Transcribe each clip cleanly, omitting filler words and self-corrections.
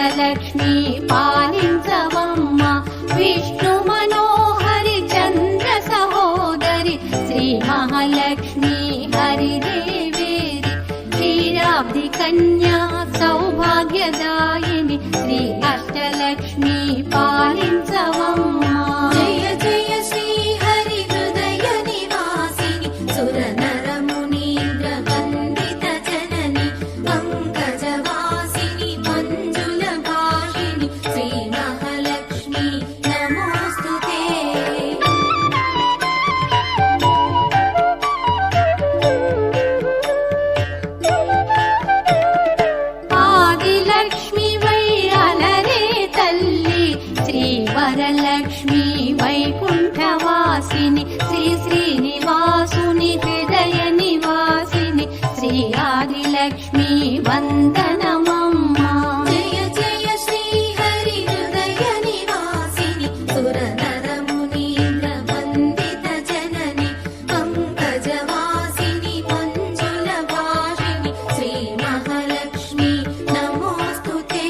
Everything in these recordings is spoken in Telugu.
అష్టలక్ష్మి పాలించవమ్మ విష్ణు మనోహరి చంద్ర సహోదరి శ్రీ మహాలక్ష్మి హరిదేవేరి క్షీరాబ్ది కన్యా సౌభాగ్యదాయిని శ్రీ అష్టలక్ష్మి పాలించవమ్మ జయ జయ శ్రీ హరి హృదయ నివాసిని సుర నర మునీంద్ర వందిత జనని పంకజవాసిని మంజుల భాషిని శ్రీ మహాలక్ష్మి నమోస్తుతే ఆదిలక్ష్మి వై అలరే తల్లి శ్రీ వరలక్ష్మి వైకుంఠవాసిని శ్రీ శ్రీనివాసుని హృదయ నివాసిని శ్రీ ఆదిలక్ష్మి వందనమమ్మ జయ జయ శ్రీ హరి హృదయ నివాసిని సుర నర మునీంద్ర వందిత జనని పంకజవాసిని మంజుల భాషిని శ్రీ మహాలక్ష్మి నమోస్తుతే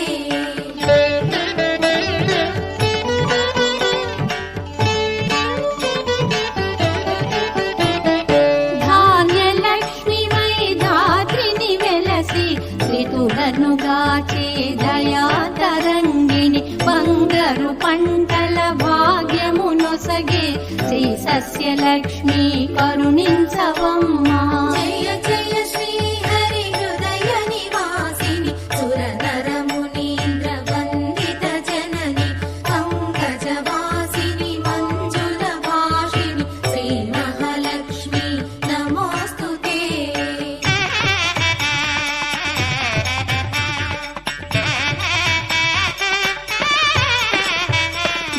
ధాన్యలక్ష్మి వై ధాత్రిని వెలసి శ్రీతులను గాచే దయా తరంగిణి బంగారు పంటల భాగ్యమునొసగే శ్రీ సస్యలక్ష్మి కరుణించవమ్మ జయ జయ శ్రీ హరి హృదయ నివాసిని సుర నర మునీంద్ర వందిత జనని పంకజవాసిని మంజుల భాషిని శ్రీ మహాలక్ష్మి నమోస్తుతే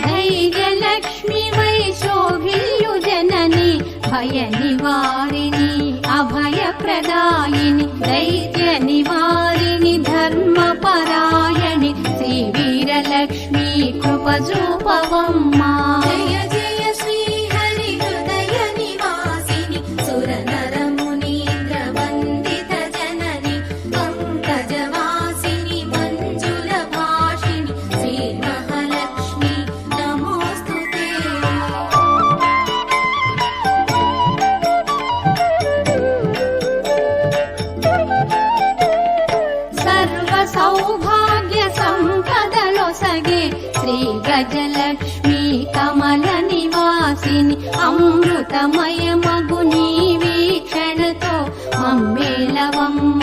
ధైర్యలక్ష్మి వై శోభిల్యు జనని భయ నివారిణి అభయ ప్రదాయిని దైత్య నివారిణి ధర్మ పరాయణి శ్రీ వీరలక్ష్మి కృప చూపవమ్మ జయ జయ శ్రీ హరి హృదయ నివాసిని సుర నర మునీంద్ర వందిత జనని పంకజవాసిని మంజుల భాషిని శ్రీ మహాలక్ష్మి నమోస్తుతే సర్వ సౌభాగ్య సంపదలొసగే శ్రీ గజలక్ష్మి కమల నివాసిని అమృతమయమగు నీ వీక్షణతో మమ్మేళవమ్మ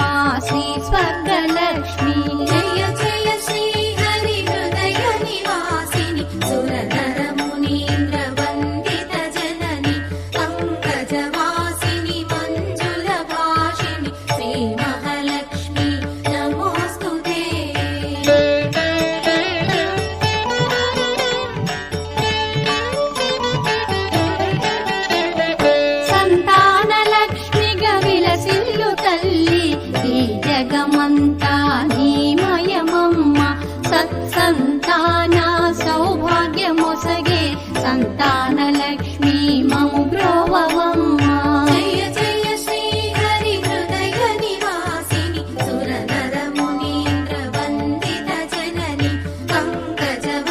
శ్రీ స్వర్గలక్ష్మి జయ జయ శ్రీ హరి హృదయ నివాసిని సుర నర మునీంద్ర వందిత జనని పంకజవాసిని మంజుల భాషిని శ్రీ మహాలక్ష్మి నమోస్తుతే సంతానలక్ష్మిగా విలసిల్లు తల్లి ఈ జగమంతా నీమయమమ్మ సత్సంతాన సౌభాగ్యమొసగే సంతానలక్ష్మి మము బ్రోవవమ్మ జయ జయ శ్రీ హరి హృదయ నివాసిని సుర నర మునీంద్ర వందిత జనని పంకజవాసిని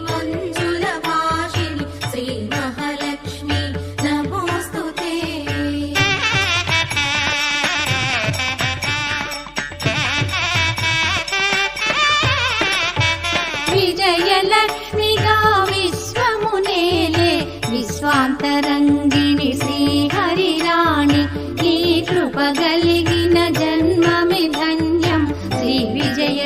మంజుల భాషిని శ్రీ మహాలక్ష్మి నమోస్తుతే విజయలక్ష్మిగా విశ్వమునేలే విశ్వాంతరంగిణి శ్రీహరిరాణి నీ కృప కలిగిన జన్మమి ధన్యం శ్రీ విజయ